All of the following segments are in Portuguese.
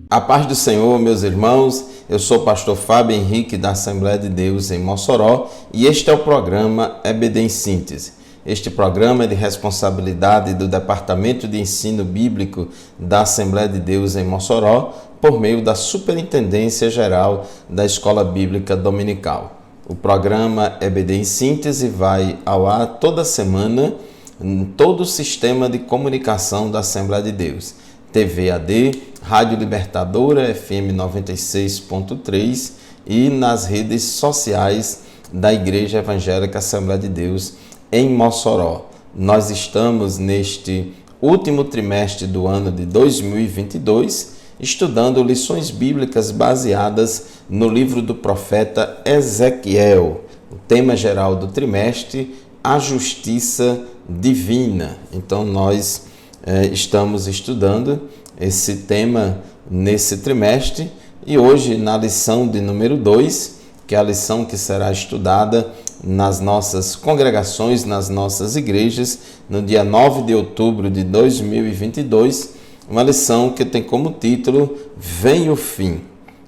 A paz do Senhor, meus irmãos, eu sou o pastor Fábio Henrique da Assembleia de Deus em Mossoró e este é o programa EBD em Síntese. Este programa é de responsabilidade do Departamento de Ensino Bíblico da Assembleia de Deus em Mossoró por meio da Superintendência Geral da Escola Bíblica Dominical. O programa EBD em Síntese vai ao ar toda semana em todo o sistema de comunicação da Assembleia de Deus. TV AD, Rádio Libertadora, FM 96.3 e nas redes sociais da Igreja Evangélica Assembleia de Deus em Mossoró. Nós estamos neste último trimestre do ano de 2022 estudando lições bíblicas baseadas no livro do profeta Ezequiel. O tema geral do trimestre, a justiça divina. Então nós estamos estudando esse tema nesse trimestre e hoje na lição de número 2, que é a lição que será estudada nas nossas congregações, nas nossas igrejas, no dia 9 de outubro de 2022, uma lição que tem como título Vem o Fim.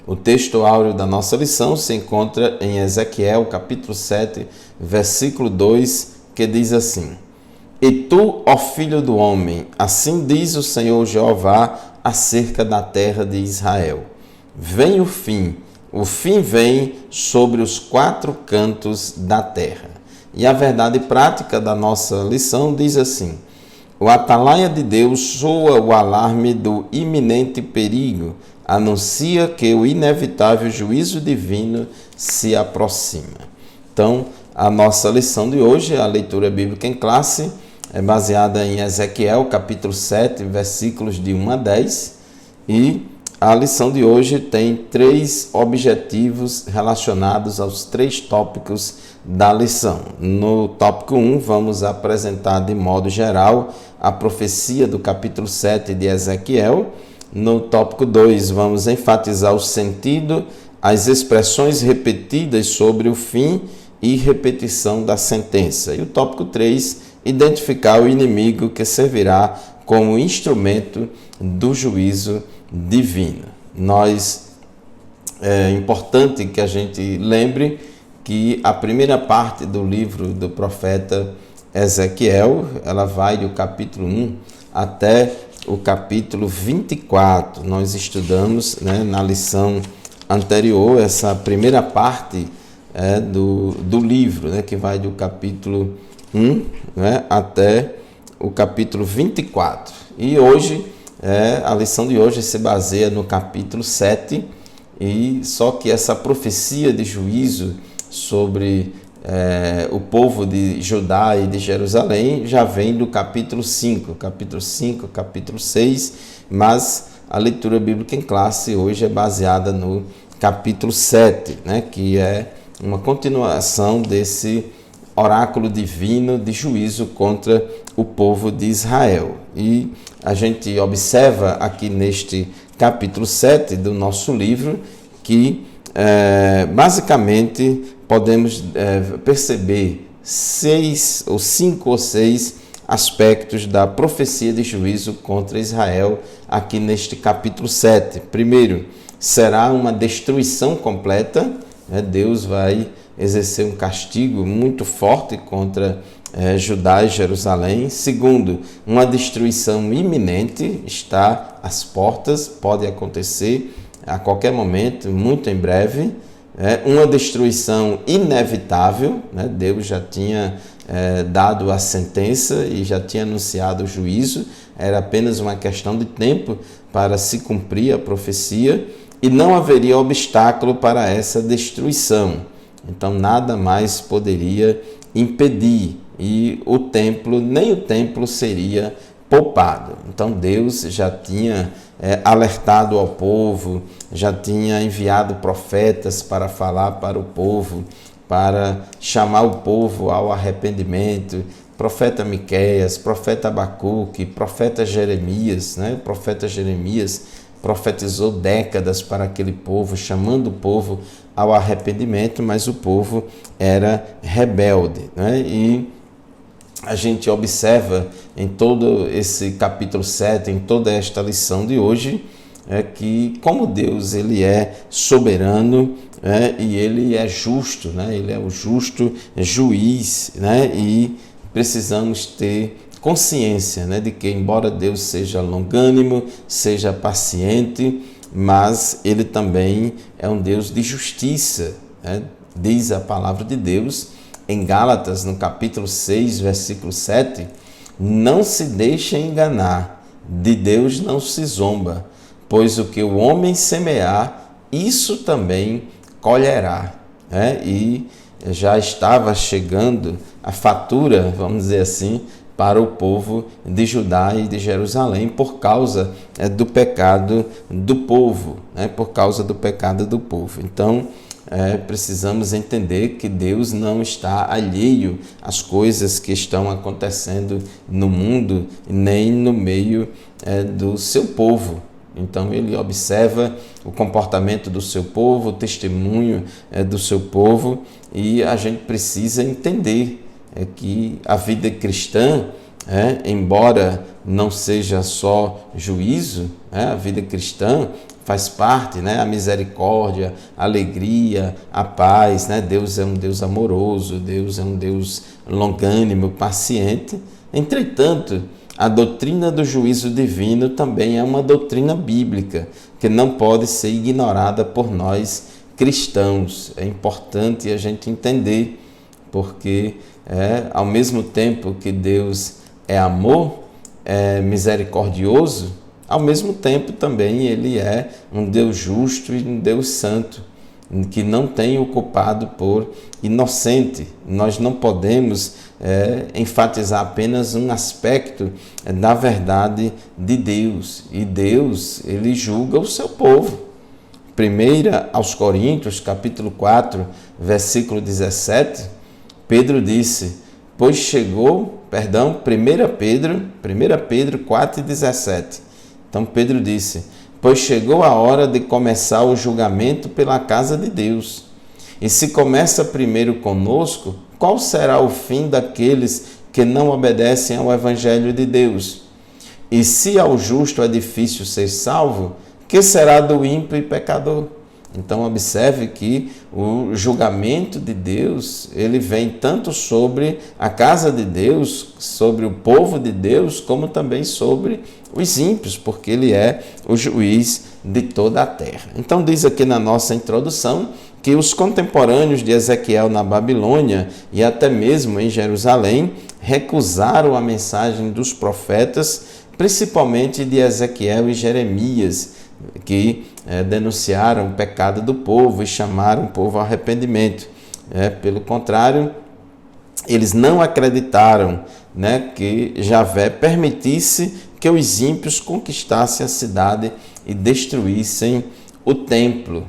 O texto áureo da nossa lição se encontra em Ezequiel, capítulo 7, versículo 2, que diz assim: E tu, ó filho do homem, assim diz o Senhor Jeová acerca da terra de Israel. Vem o fim vem sobre os quatro cantos da terra. E a verdade prática da nossa lição diz assim: o atalaia de Deus soa o alarme do iminente perigo, anuncia que o inevitável juízo divino se aproxima. Então, a nossa lição de hoje, a leitura bíblica em classe, é baseada em Ezequiel, capítulo 7, versículos de 1 a 10. E a lição de hoje tem 3 objetivos relacionados aos 3 tópicos da lição. No tópico 1, vamos apresentar de modo geral a profecia do capítulo 7 de Ezequiel. No tópico 2, vamos enfatizar o sentido, as expressões repetidas sobre o fim e repetição da sentença. E o tópico 3, identificar o inimigo que servirá como instrumento do juízo divino. É importante que a gente lembre que a primeira parte do livro do profeta Ezequiel, ela vai do capítulo 1 até o capítulo 24. Nós estudamos, na lição anterior essa primeira parte do livro, que vai do capítulo 1 até o capítulo 24. E hoje, a lição de hoje se baseia no capítulo 7, e só que essa profecia de juízo sobre o povo de Judá e de Jerusalém já vem do capítulo 5, capítulo 6, mas a leitura bíblica em classe hoje é baseada no capítulo 7, que é uma continuação desse oráculo divino de juízo contra o povo de Israel. E a gente observa aqui neste capítulo 7 do nosso livro que basicamente podemos perceber 5 ou 6 aspectos da profecia de juízo contra Israel aqui neste capítulo 7. Primeiro, será uma destruição completa, Deus vai exercer um castigo muito forte contra Judá e Jerusalém. Segundo, uma destruição iminente está às portas, pode acontecer a qualquer momento, muito em breve. Uma destruição inevitável, Deus já tinha dado a sentença e já tinha anunciado o juízo, era apenas uma questão de tempo para se cumprir a profecia e não haveria obstáculo para essa destruição. Então nada mais poderia impedir e nem o templo seria poupado. Então Deus já tinha alertado ao povo, já tinha enviado profetas para falar para o povo, para chamar o povo ao arrependimento. Profeta Miqueias, profeta Abacuque, profeta Jeremias, O profeta Jeremias profetizou décadas para aquele povo, chamando o povo ao arrependimento, mas o povo era rebelde, E a gente observa em todo esse capítulo 7, em toda esta lição de hoje, é que como Deus ele é soberano, e ele é justo, né? Ele é o justo juiz, né? E precisamos ter consciência, né, de que embora Deus seja longânimo, seja paciente, mas ele também é um Deus de justiça, né? Diz a palavra de Deus em Gálatas, no capítulo 6, versículo 7, não se deixe enganar, de Deus não se zomba, pois o que o homem semear, isso também colherá. E já estava chegando a fatura, vamos dizer assim, para o povo de Judá e de Jerusalém por causa do pecado do povo, por causa do pecado do povo. Então, precisamos entender que Deus não está alheio às coisas que estão acontecendo no mundo, nem no meio do seu povo. Então ele observa o comportamento do seu povo, o testemunho do seu povo, e a gente precisa entender que a vida cristã, embora não seja só juízo, a vida cristã faz parte, a misericórdia, a alegria, a paz, Deus é um Deus amoroso, Deus é um Deus longânimo, paciente. Entretanto, a doutrina do juízo divino também é uma doutrina bíblica que não pode ser ignorada por nós cristãos. É importante a gente entender, porque ao mesmo tempo que Deus é amor, é misericordioso, ao mesmo tempo também ele é um Deus justo e um Deus santo, que não tem o culpado por inocente. Nós não podemos enfatizar apenas um aspecto da verdade de Deus. E Deus, ele julga o seu povo. 1 aos Coríntios, capítulo 4, versículo 17, Pedro disse, 1 Pedro 4, 17. Então Pedro disse, pois chegou a hora de começar o julgamento pela casa de Deus. E se começa primeiro conosco, qual será o fim daqueles que não obedecem ao Evangelho de Deus? E se ao justo é difícil ser salvo, que será do ímpio e pecador? Então observe que o julgamento de Deus, ele vem tanto sobre a casa de Deus, sobre o povo de Deus, como também sobre os ímpios, porque ele é o juiz de toda a terra. Então diz aqui na nossa introdução que os contemporâneos de Ezequiel na Babilônia e até mesmo em Jerusalém recusaram a mensagem dos profetas, principalmente de Ezequiel e Jeremias, que denunciaram o pecado do povo e chamaram o povo ao arrependimento. Pelo contrário, eles não acreditaram que Javé permitisse que os ímpios conquistassem a cidade e destruíssem o templo.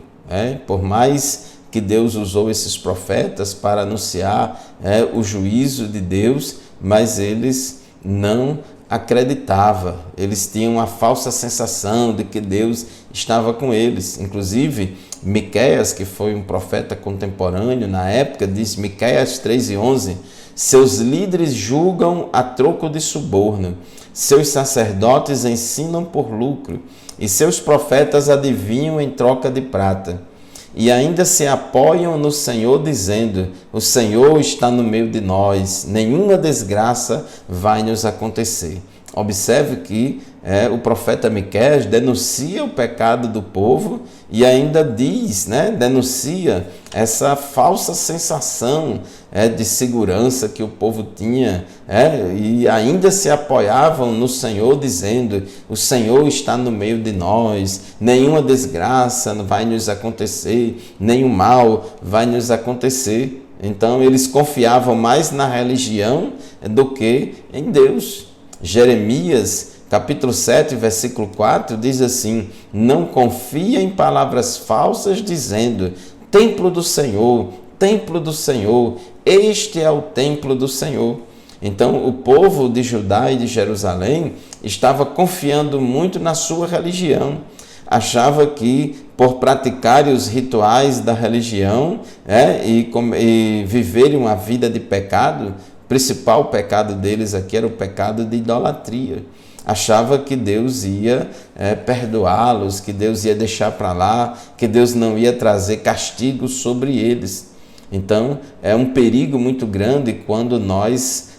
Por mais que Deus usou esses profetas para anunciar o juízo de Deus, mas eles não acreditavam. Eles tinham a falsa sensação de que Deus estava com eles. Inclusive, Miqueias, que foi um profeta contemporâneo na época, diz, Miqueias 3:11, seus líderes julgam a troco de suborno, seus sacerdotes ensinam por lucro, e seus profetas adivinham em troca de prata. E ainda se apoiam no Senhor, dizendo, o Senhor está no meio de nós, nenhuma desgraça vai nos acontecer. Observe que o profeta Miqueias denuncia o pecado do povo e ainda diz, denuncia essa falsa sensação de segurança que o povo tinha, e ainda se apoiavam no Senhor, dizendo, o Senhor está no meio de nós, nenhuma desgraça vai nos acontecer, nenhum mal vai nos acontecer. Então eles confiavam mais na religião do que em Deus. Jeremias, capítulo 7, versículo 4, diz assim, não confia em palavras falsas, dizendo, templo do Senhor, este é o templo do Senhor. Então, o povo de Judá e de Jerusalém estava confiando muito na sua religião. Achava que, por praticarem os rituais da religião e viverem uma vida de pecado, o principal pecado deles aqui era o pecado de idolatria. achava que Deus ia perdoá-los, que Deus ia deixar para lá, que Deus não ia trazer castigo sobre eles. Então, é um perigo muito grande quando nós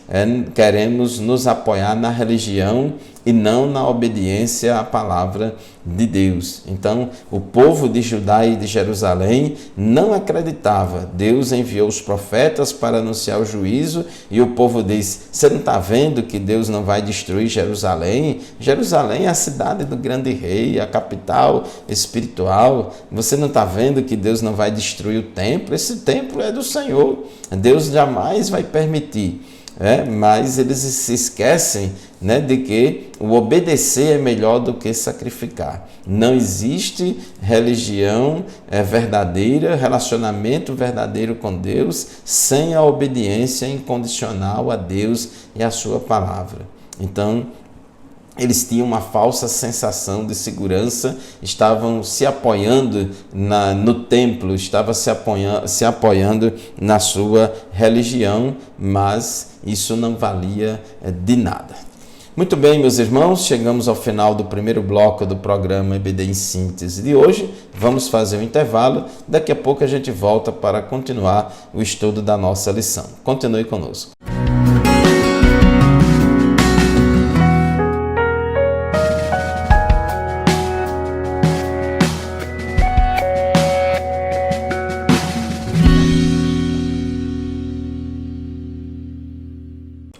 queremos nos apoiar na religião e não na obediência à palavra de Deus. Então, o povo de Judá e de Jerusalém não acreditava. Deus enviou os profetas para anunciar o juízo e o povo diz: você não está vendo que Deus não vai destruir Jerusalém? Jerusalém é a cidade do grande rei, a capital espiritual. Você não está vendo que Deus não vai destruir o templo? Esse templo é do Senhor. Deus jamais vai permitir. Mas eles se esquecem, de que o obedecer é melhor do que sacrificar. Não existe religião verdadeira, relacionamento verdadeiro com Deus, sem a obediência incondicional a Deus e à sua palavra. Então, eles tinham uma falsa sensação de segurança, estavam se apoiando no templo, estavam se apoiando na sua religião, mas isso não valia de nada. Muito bem, meus irmãos, chegamos ao final do primeiro bloco do programa EBD em Síntese de hoje. Vamos fazer um intervalo, daqui a pouco a gente volta para continuar o estudo da nossa lição. Continue conosco.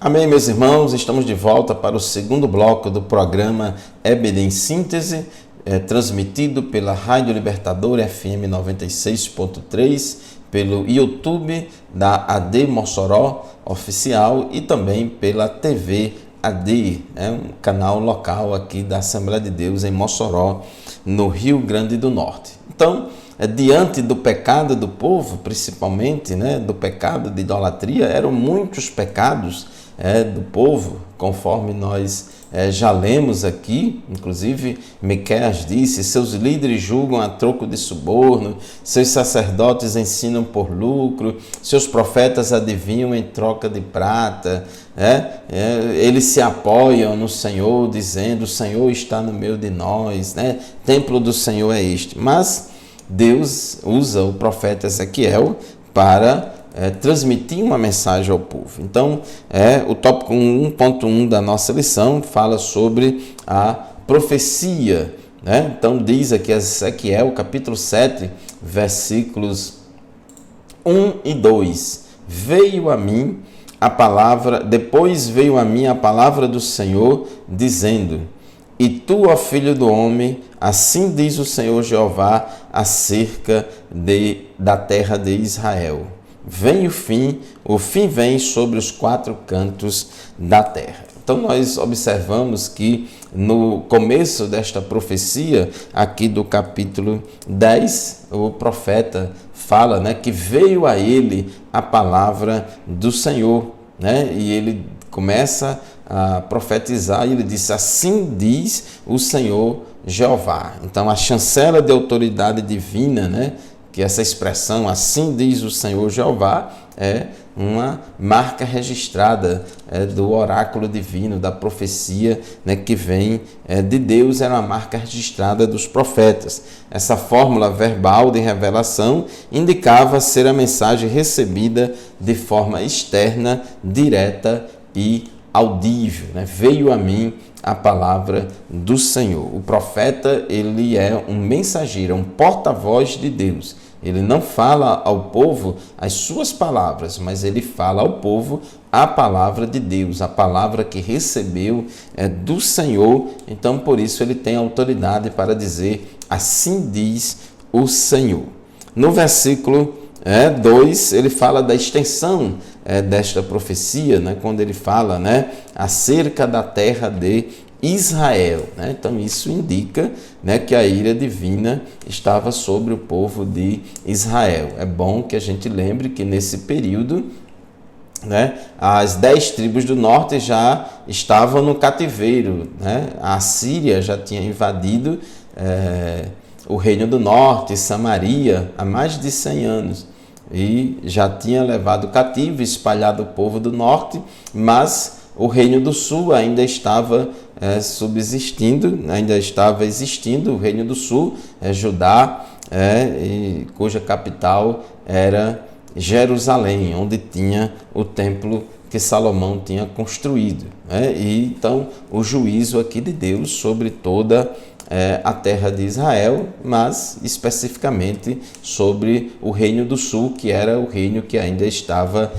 Amém, meus irmãos, estamos de volta para o segundo bloco do programa EBD em Síntese, transmitido pela Rádio Libertador FM 96.3, pelo YouTube da AD Mossoró Oficial e também pela TV AD, um canal local aqui da Assembleia de Deus em Mossoró, no Rio Grande do Norte. Então, diante do pecado do povo, principalmente, do pecado de idolatria, eram muitos pecados do povo, conforme nós já lemos aqui. Inclusive, Miqueias disse: seus líderes julgam a troco de suborno, seus sacerdotes ensinam por lucro, seus profetas adivinham em troca de prata, eles se apoiam no Senhor, dizendo: o Senhor está no meio de nós, templo do Senhor é este. Mas Deus usa o profeta Ezequiel para transmitir uma mensagem ao povo. Então, o tópico 1.1 da nossa lição fala sobre a profecia. Então, diz aqui Ezequiel, capítulo 7, versículos 1 e 2. Depois veio a mim a palavra do Senhor, dizendo: e tu, ó filho do homem, assim diz o Senhor Jeová acerca da terra de Israel. Vem o fim vem sobre os quatro cantos da terra. Então nós observamos que no começo desta profecia, aqui do capítulo 10, o profeta fala que veio a ele a palavra do Senhor, e ele começa a profetizar e ele disse: assim diz o Senhor Jeová. Então a chancela de autoridade divina, que essa expressão, assim diz o Senhor Jeová, é uma marca registrada do oráculo divino, da profecia que vem de Deus, era uma marca registrada dos profetas. Essa fórmula verbal de revelação indicava ser a mensagem recebida de forma externa, direta e audível. Veio a mim a palavra do Senhor. O profeta, ele é um mensageiro, um porta-voz de Deus. Ele não fala ao povo as suas palavras, mas ele fala ao povo a palavra de Deus, a palavra que recebeu do Senhor. Então, por isso, ele tem autoridade para dizer: assim diz o Senhor. No versículo 2, ele fala da extensão desta profecia, quando ele fala acerca da terra de Israel. Então isso indica que a ira divina estava sobre o povo de Israel. É bom que a gente lembre que nesse período as 10 tribos do norte já estavam no cativeiro. A Síria já tinha invadido o reino do norte, Samaria, há mais de 100 anos. E já tinha levado cativo, espalhado o povo do norte, mas o Reino do Sul ainda estava subsistindo, ainda estava existindo o Reino do Sul, Judá, cuja capital era Jerusalém, onde tinha o templo que Salomão tinha construído. E então o juízo aqui de Deus sobre toda a terra de Israel, mas especificamente sobre o Reino do Sul, que era o reino que ainda estava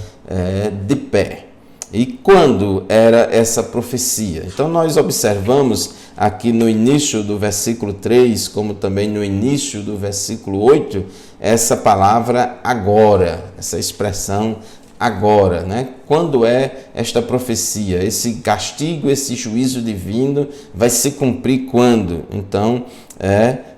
de pé. E quando era essa profecia? Então nós observamos aqui no início do versículo 3, como também no início do versículo 8, essa palavra agora, essa expressão agora, né? Quando é esta profecia? Esse castigo, esse juízo divino vai se cumprir quando? Então,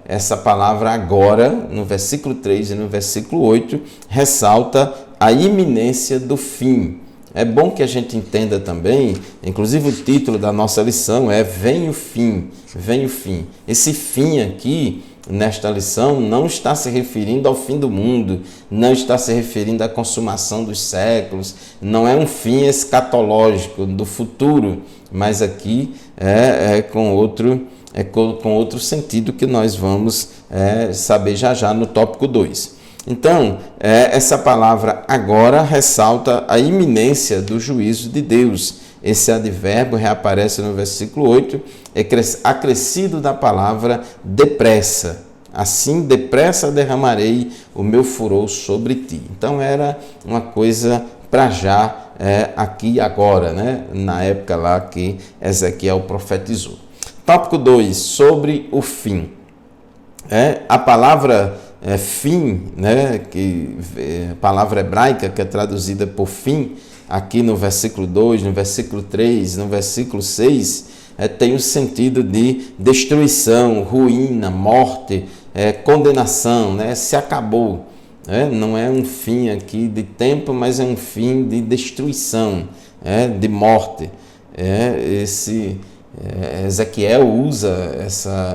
essa palavra agora, no versículo 3 e no versículo 8, ressalta a iminência do fim. É bom que a gente entenda também, inclusive o título da nossa lição é Vem o Fim, Vem o Fim. Esse fim aqui, nesta lição, não está se referindo ao fim do mundo, não está se referindo à consumação dos séculos, não é um fim escatológico do futuro, mas aqui com outro sentido que nós vamos saber já no tópico 2. Então, essa palavra agora ressalta a iminência do juízo de Deus. Esse advérbio reaparece no versículo 8, acrescido da palavra depressa. Assim, depressa derramarei o meu furor sobre ti. Então, era uma coisa para já, aqui e agora, né? Na época lá que Ezequiel profetizou. Tópico 2, sobre o fim. A palavra fim, né, a palavra hebraica que é traduzida por fim, aqui no versículo 2, no versículo 3, no versículo 6, tem o sentido de destruição, ruína, morte, condenação, né, se acabou. Não é um fim aqui de tempo, mas é um fim de destruição, de morte. Ezequiel usa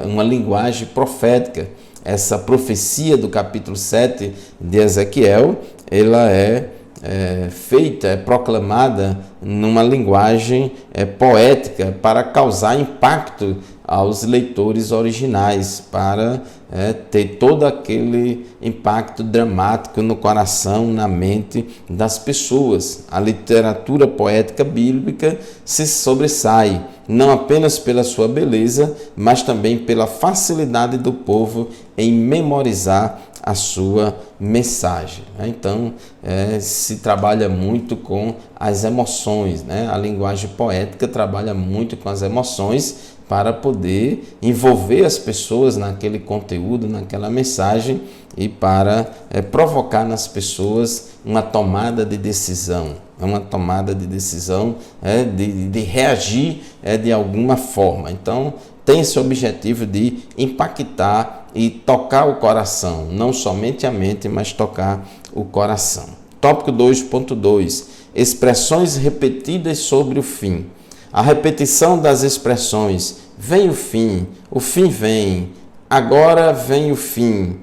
uma linguagem profética. Essa profecia do capítulo 7 de Ezequiel, ela é proclamada numa linguagem poética para causar impacto aos leitores originais, para ter todo aquele impacto dramático no coração, na mente das pessoas. A literatura poética bíblica se sobressai, não apenas pela sua beleza, mas também pela facilidade do povo em memorizar a sua mensagem. Então, se trabalha muito com as emoções, né? A linguagem poética trabalha muito com as emoções para poder envolver as pessoas naquele conteúdo, naquela mensagem e para provocar nas pessoas uma tomada de decisão, de reagir de alguma forma. Então, tem esse objetivo de impactar e tocar o coração, não somente a mente, mas tocar o coração. Tópico 2.2, expressões repetidas sobre o fim. A repetição das expressões, vem o fim vem, agora vem o fim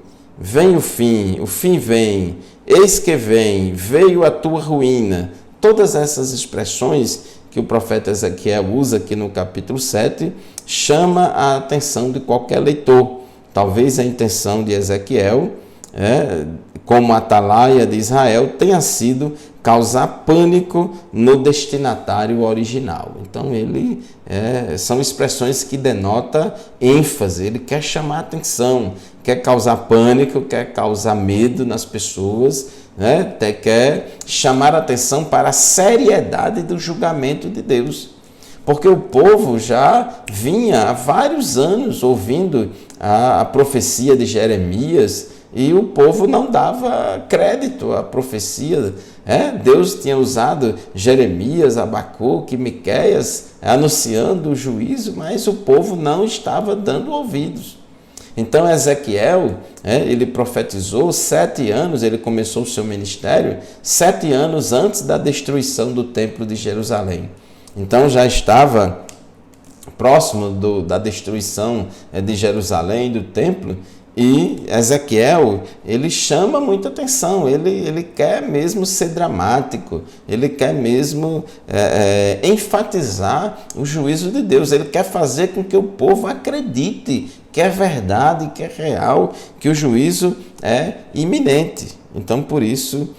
vem, eis que vem, veio a tua ruína. Todas essas expressões que o profeta Ezequiel usa aqui no capítulo 7, chama a atenção de qualquer leitor. Talvez a intenção de Ezequiel, como atalaia de Israel, tenha sido causar pânico no destinatário original. Então, são expressões que denotam ênfase, ele quer chamar atenção, quer causar pânico, quer causar medo nas pessoas, até quer chamar atenção para a seriedade do julgamento de Deus. Porque o povo já vinha há vários anos ouvindo a profecia de Jeremias e o povo não dava crédito à profecia. Deus tinha usado Jeremias, Abacuque, Miqueias anunciando o juízo, mas o povo não estava dando ouvidos. Então Ezequiel, ele profetizou 7 anos, ele começou o seu ministério 7 anos antes da destruição do templo de Jerusalém. Então já estava próximo da destruição de Jerusalém, do templo. E Ezequiel, ele chama muita atenção, ele quer mesmo ser dramático, ele quer mesmo enfatizar o juízo de Deus, ele quer fazer com que o povo acredite que é verdade, que é real, que o juízo é iminente. Então, por isso,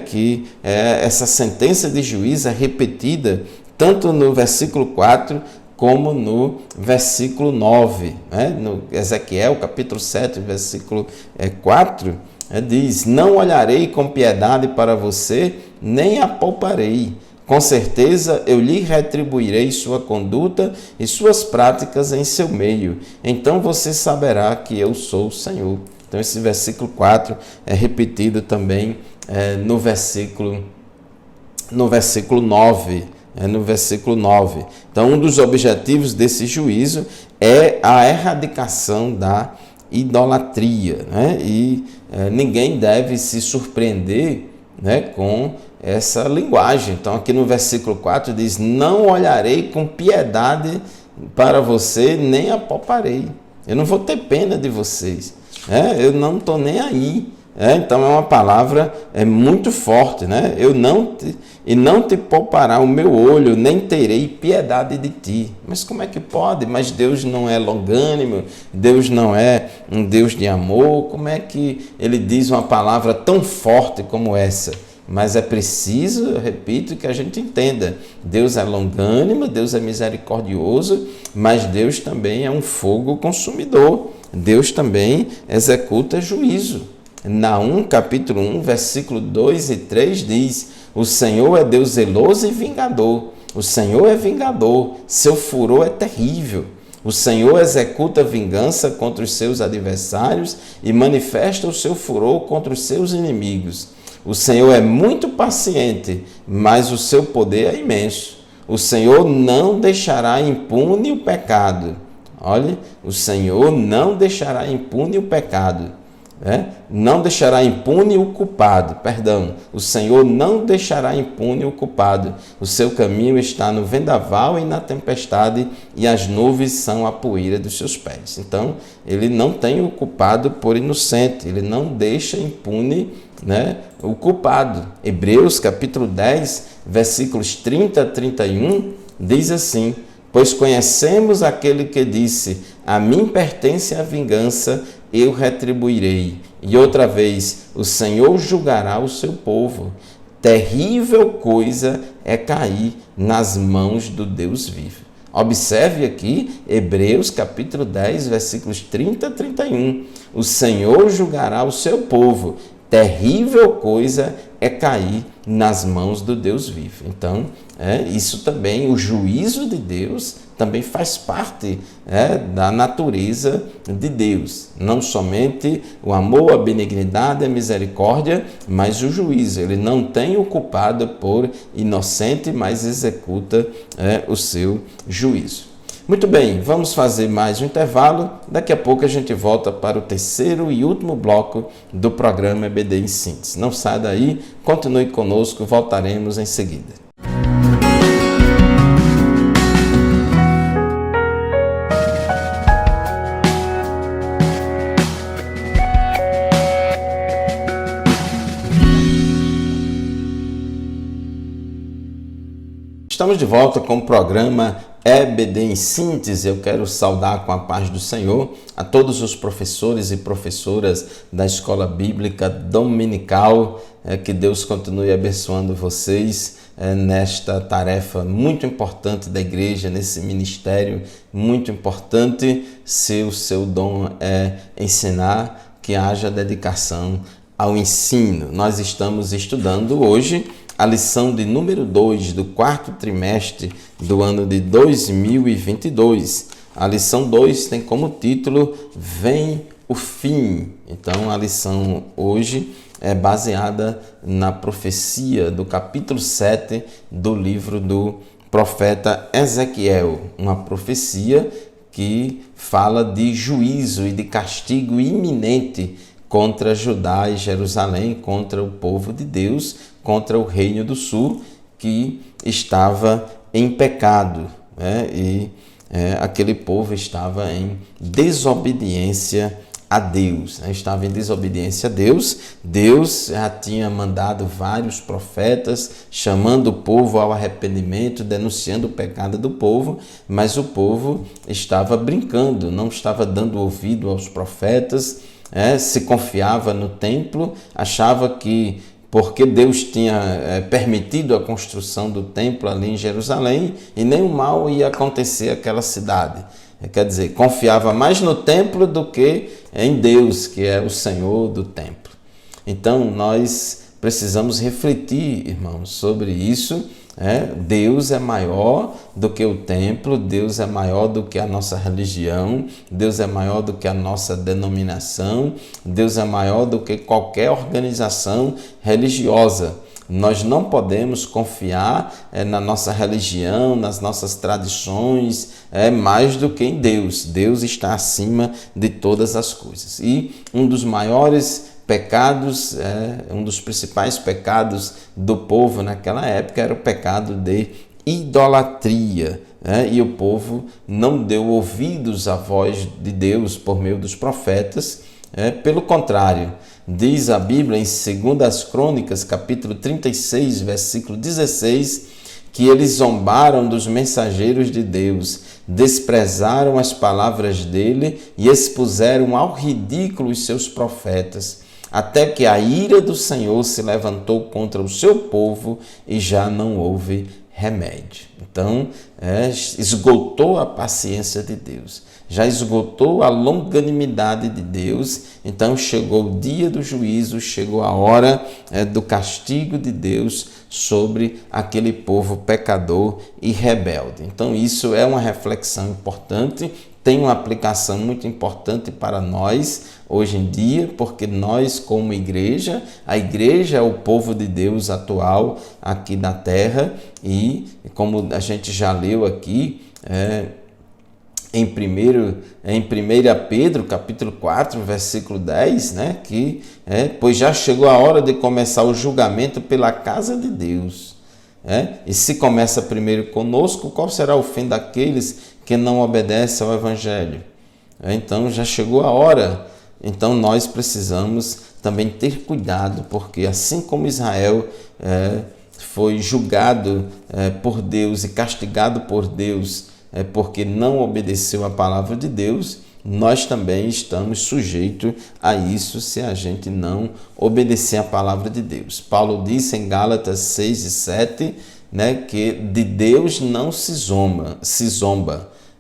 que essa sentença de juízo é repetida tanto no versículo 4, como no versículo 9, no Ezequiel, capítulo 7, versículo 4, diz: não olharei com piedade para você, nem a pouparei. Com certeza eu lhe retribuirei sua conduta e suas práticas em seu meio. Então você saberá que eu sou o Senhor. Então esse versículo 4 é repetido também no versículo 9. No versículo 9. Então, um dos objetivos desse juízo é a erradicação da idolatria. E ninguém deve se surpreender com essa linguagem. Então, aqui no versículo 4 diz: não olharei com piedade para você, nem a pouparei. Eu não vou ter pena de vocês. Eu não estou nem aí. Então é uma palavra muito forte, não te poupará o meu olho, nem terei piedade de ti. Mas como é que pode? Mas Deus não é longânimo, Deus não é um Deus de amor. Como é que ele diz uma palavra tão forte como essa? Mas é preciso, eu repito, que a gente entenda. Deus é longânimo, Deus é misericordioso, mas Deus também é um fogo consumidor. Deus também executa juízo. Naum, capítulo 1, versículo 2 e 3 diz: o Senhor é Deus zeloso e vingador. O Senhor é vingador, seu furor é terrível. O Senhor executa vingança contra os seus adversários e manifesta o seu furor contra os seus inimigos. O Senhor é muito paciente, mas o seu poder é imenso. O Senhor não deixará impune o pecado. Olha, o Senhor não deixará impune o pecado. Não deixará impune o culpado, o Senhor não deixará impune o culpado. O seu caminho está no vendaval e na tempestade, e as nuvens são a poeira dos seus pés. Então, ele não tem o culpado por inocente, ele não deixa impune o culpado. Hebreus capítulo 10, versículos 30 a 31, diz assim: pois conhecemos aquele que disse: a mim pertence a vingança, eu retribuirei. E outra vez, o Senhor julgará o seu povo. Terrível coisa é cair nas mãos do Deus vivo. Observe aqui, Hebreus capítulo 10, versículos 30 a 31. O Senhor julgará o seu povo. Terrível coisa é cair nas mãos do Deus vivo. Então, isso também, o juízo de Deus também faz parte da natureza de Deus. Não somente o amor, a benignidade, a misericórdia, mas o juízo. Ele não tem o culpado por inocente, mas executa o seu juízo. Muito bem, vamos fazer mais um intervalo. Daqui a pouco a gente volta para o terceiro e último bloco do programa EBD em Síntese. Não saia daí, continue conosco, voltaremos em seguida. Estamos de volta com o programa EBD em Síntese. Eu quero saudar com a paz do Senhor a todos os professores e professoras da Escola Bíblica Dominical. Que Deus continue abençoando vocês nesta tarefa muito importante da igreja, nesse ministério muito importante. Se o seu dom é ensinar, que haja dedicação ao ensino. Nós estamos estudando hoje a lição de número 2 do quarto trimestre do ano de 2022. A lição 2 tem como título Vem o Fim. Então, a lição hoje é baseada na profecia do capítulo 7 do livro do profeta Ezequiel. Uma profecia que fala de juízo e de castigo iminente contra Judá e Jerusalém, contra o povo de Deus, contra o reino do sul, que estava em pecado. E aquele povo estava em desobediência a Deus, estava em desobediência a Deus. Deus já tinha mandado vários profetas chamando o povo ao arrependimento, denunciando o pecado do povo, mas o povo estava brincando, não estava dando ouvido aos profetas, se confiava no templo, achava que porque Deus tinha permitido a construção do templo ali em Jerusalém e nenhum mal ia acontecer àquela cidade. Quer dizer, confiava mais no templo do que em Deus, que é o Senhor do templo. Então, nós precisamos refletir, irmãos, sobre isso. Deus é maior do que o templo, Deus é maior do que a nossa religião, Deus é maior do que a nossa denominação, Deus é maior do que qualquer organização religiosa. Nós não podemos confiar na nossa religião, nas nossas tradições, mais do que em Deus. Deus está acima de todas as coisas. E um dos maiores pecados, um dos principais pecados do povo naquela época era o pecado de idolatria. E o povo não deu ouvidos à voz de Deus por meio dos profetas. Pelo contrário, diz a Bíblia em 2 Crônicas, capítulo 36, versículo 16, que eles zombaram dos mensageiros de Deus, desprezaram as palavras dele e expuseram ao ridículo os seus profetas, até que a ira do Senhor se levantou contra o seu povo e já não houve remédio. Então, esgotou a paciência de Deus, já esgotou a longanimidade de Deus. Então chegou o dia do juízo, chegou a hora do castigo de Deus sobre aquele povo pecador e rebelde. Então isso é uma reflexão importante, tem uma aplicação muito importante para nós hoje em dia, porque nós, como igreja, a igreja é o povo de Deus atual aqui na terra, e como a gente já leu aqui, em 1 Pedro, capítulo 4, versículo 10, pois já chegou a hora de começar o julgamento pela casa de Deus. E se começa primeiro conosco, qual será o fim daqueles que não obedecem ao Evangelho? Então já chegou a hora. Então nós precisamos também ter cuidado, porque assim como Israel foi julgado por Deus e castigado por Deus, porque não obedeceu a palavra de Deus, nós também estamos sujeitos a isso se a gente não obedecer a palavra de Deus. Paulo disse em Gálatas 6 e 7, que de Deus não se zomba,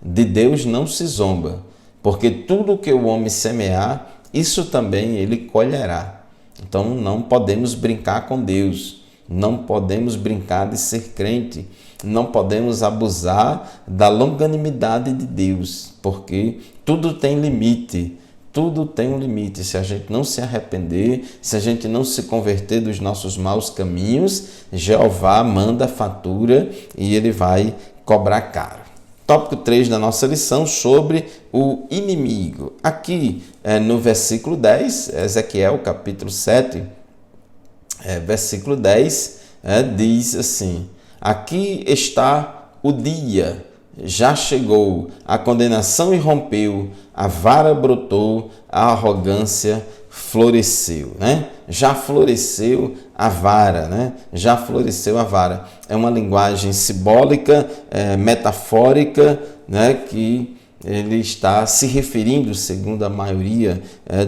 de Deus não se zomba, porque tudo que o homem semear, isso também ele colherá. Então não podemos brincar com Deus, não podemos brincar de ser crente, não podemos abusar da longanimidade de Deus, porque tudo tem limite, tudo tem um limite. Se a gente não se arrepender, se a gente não se converter dos nossos maus caminhos, Jeová manda a fatura e ele vai cobrar caro. Tópico 3 da nossa lição, sobre o inimigo. Aqui no versículo 10, Ezequiel capítulo 7, versículo 10, diz assim: aqui está o dia, já chegou, a condenação irrompeu, a vara brotou, a arrogância floresceu. Já floresceu a vara, já floresceu a vara. É uma linguagem simbólica, metafórica, que ele está se referindo, segundo a maioria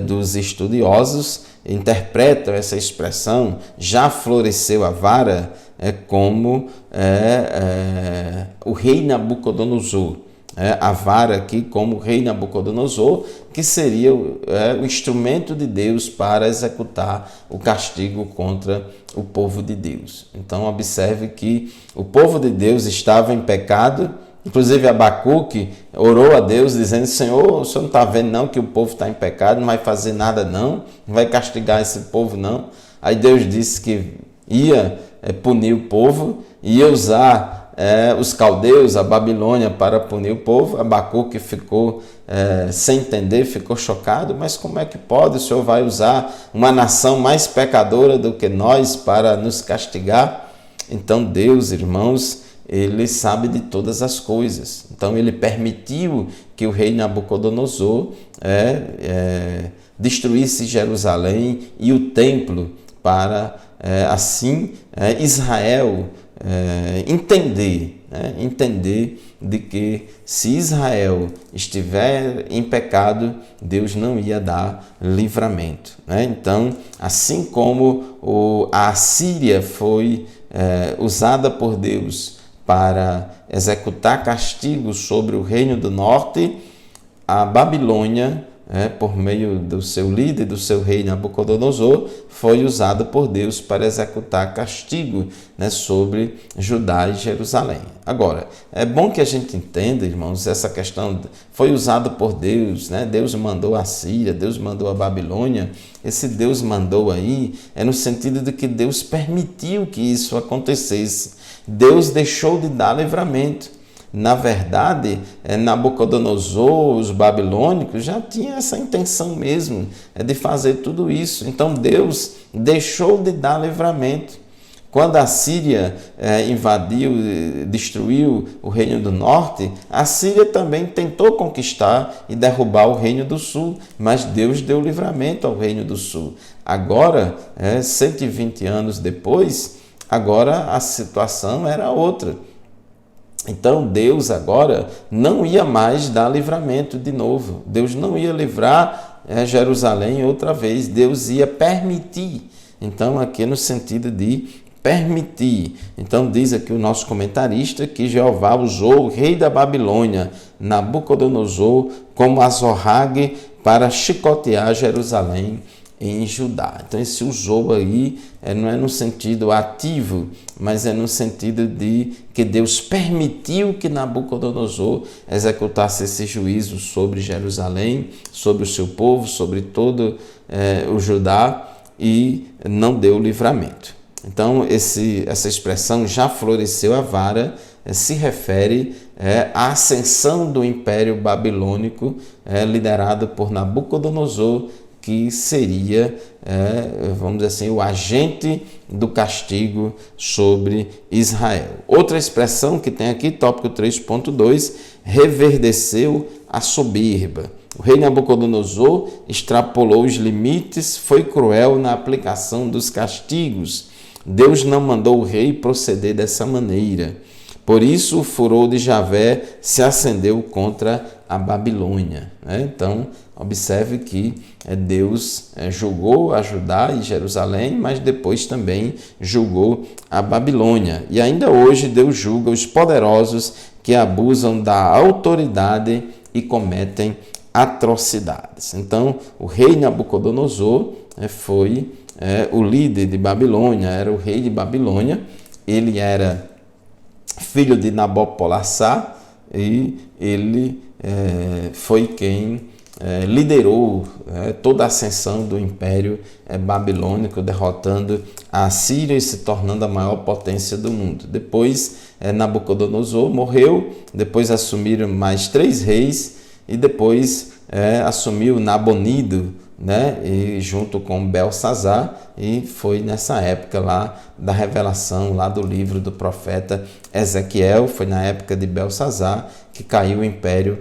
dos estudiosos, interpretam essa expressão, já floresceu a vara, como o rei Nabucodonosor. A vara aqui como o rei Nabucodonosor, que seria o instrumento de Deus para executar o castigo contra o povo de Deus. Então observe que o povo de Deus estava em pecado. Inclusive Abacuque orou a Deus dizendo: Senhor, o Senhor não está vendo não que o povo está em pecado, não vai fazer nada não vai castigar esse povo não. Aí Deus disse que ia punir o povo, ia usar os caldeus, a Babilônia, para punir o povo. Abacuque ficou sem entender, ficou chocado. Mas como é que pode? O Senhor vai usar uma nação mais pecadora do que nós para nos castigar? Então Deus, irmãos, ele sabe de todas as coisas. Então ele permitiu que o rei Nabucodonosor destruísse Jerusalém e o templo para assim Israel entender de que se Israel estiver em pecado, Deus não ia dar livramento. Então, assim como a Assíria foi usada por Deus para executar castigos sobre o reino do norte, a Babilônia, por meio do seu líder, do seu rei Nabucodonosor, foi usada por Deus para executar castigo sobre Judá e Jerusalém. Agora, é bom que a gente entenda, irmãos, essa questão foi usada por Deus, Deus mandou a Síria, Deus mandou a Babilônia. Esse Deus mandou aí é no sentido de que Deus permitiu que isso acontecesse. Deus deixou de dar livramento. Na verdade, Nabucodonosor, os babilônicos, já tinham essa intenção mesmo, de fazer tudo isso. Então Deus deixou de dar livramento. Quando a Síria invadiu, destruiu o reino do norte, a Síria também tentou conquistar e derrubar o reino do sul, mas Deus deu livramento ao reino do sul. Agora, 120 anos depois, agora a situação era outra. Então Deus agora não ia mais dar livramento de novo. Deus não ia livrar Jerusalém outra vez. Deus ia permitir. Então aqui no sentido de permitir. Então diz aqui o nosso comentarista que Jeová usou o rei da Babilônia, Nabucodonosor, como azorrague para chicotear Jerusalém em Judá. Então esse usou aí não é no sentido ativo, mas é no sentido de que Deus permitiu que Nabucodonosor executasse esse juízo sobre Jerusalém, sobre o seu povo, sobre todo o Judá, e não deu livramento. Então essa expressão já floresceu a vara se refere à ascensão do Império Babilônico liderado por Nabucodonosor, que seria, vamos dizer assim, o agente do castigo sobre Israel. Outra expressão que tem aqui, tópico 3.2, reverdeceu a soberba. O rei Nabucodonosor extrapolou os limites, foi cruel na aplicação dos castigos. Deus não mandou o rei proceder dessa maneira. Por isso, o furor de Javé se acendeu contra a Babilônia. Então, observe que Deus julgou a Judá e Jerusalém, mas depois também julgou a Babilônia. E ainda hoje Deus julga os poderosos que abusam da autoridade e cometem atrocidades. Então, o rei Nabucodonosor foi o líder de Babilônia, era o rei de Babilônia. Ele era filho de Nabopolassar e ele foi quem liderou toda a ascensão do Império Babilônico, derrotando a Síria e se tornando a maior potência do mundo. Depois Nabucodonosor morreu, depois assumiram mais 3 reis e depois assumiu Nabonido, e junto com Belsazar, e foi nessa época lá da revelação, lá do livro do profeta Ezequiel, foi na época de Belsazar que caiu o Império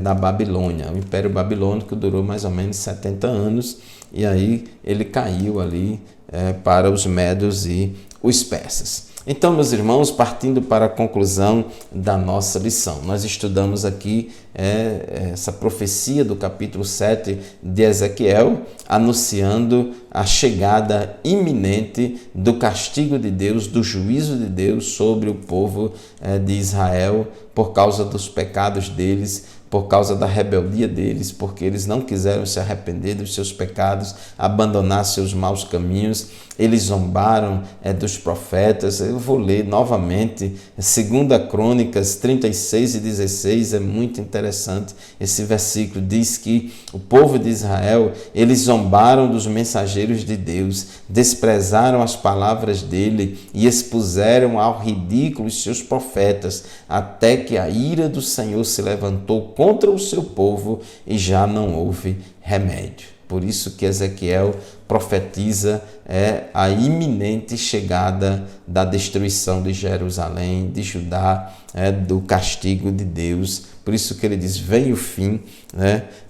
da Babilônia. O Império Babilônico durou mais ou menos 70 anos e aí ele caiu ali para os medos e os persas. Então, meus irmãos, partindo para a conclusão da nossa lição, nós estudamos aqui essa profecia do capítulo 7 de Ezequiel, anunciando a chegada iminente do castigo de Deus, do juízo de Deus sobre o povo de Israel por causa dos pecados deles, por causa da rebeldia deles, porque eles não quiseram se arrepender dos seus pecados, abandonar seus maus caminhos. Eles zombaram dos profetas. Eu vou ler novamente 2 Crônicas 36 e 16, é muito interessante. Esse versículo diz que o povo de Israel, eles zombaram dos mensageiros de Deus, desprezaram as palavras dele e expuseram ao ridículo os seus profetas, até que a ira do Senhor se levantou contra o seu povo e já não houve remédio. Por isso que Ezequiel profetiza a iminente chegada da destruição de Jerusalém, de Judá, do castigo de Deus. Por isso que ele diz, vem o fim,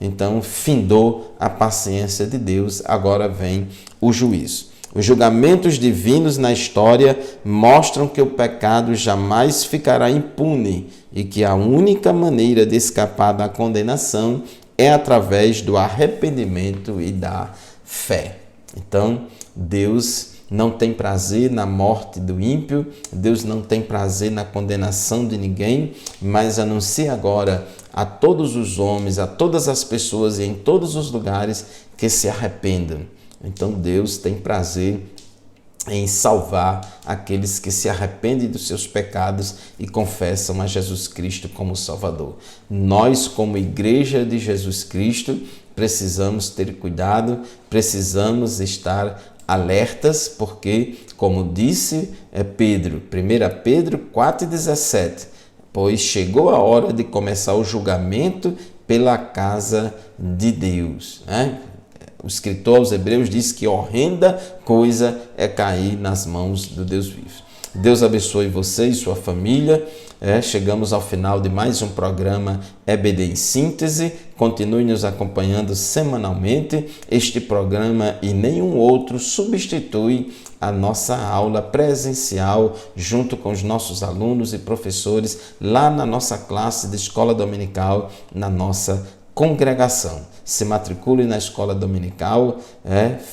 Então, findou a paciência de Deus, agora vem o juízo. Os julgamentos divinos na história mostram que o pecado jamais ficará impune e que a única maneira de escapar da condenação é através do arrependimento e da fé. Então, Deus não tem prazer na morte do ímpio, Deus não tem prazer na condenação de ninguém, mas anuncia agora a todos os homens, a todas as pessoas e em todos os lugares que se arrependam. Então, Deus tem prazer em salvar aqueles que se arrependem dos seus pecados e confessam a Jesus Cristo como Salvador. Nós, como Igreja de Jesus Cristo, precisamos ter cuidado, precisamos estar alertas, porque, como disse Pedro, 1 Pedro 4,17, pois chegou a hora de começar o julgamento pela casa de Deus, O escritor aos Hebreus diz que horrenda coisa é cair nas mãos do Deus vivo. Deus abençoe você e sua família. Chegamos ao final de mais um programa EBD em Síntese. Continue nos acompanhando semanalmente. Este programa e nenhum outro substitui a nossa aula presencial junto com os nossos alunos e professores lá na nossa classe de escola dominical, na nossa congregação. Se matricule na escola dominical,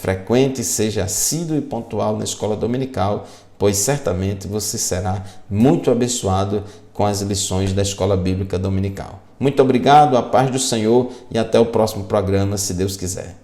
frequente, seja assíduo e pontual na escola dominical, pois certamente você será muito abençoado com as lições da escola bíblica dominical. Muito obrigado, a paz do Senhor e até o próximo programa, se Deus quiser.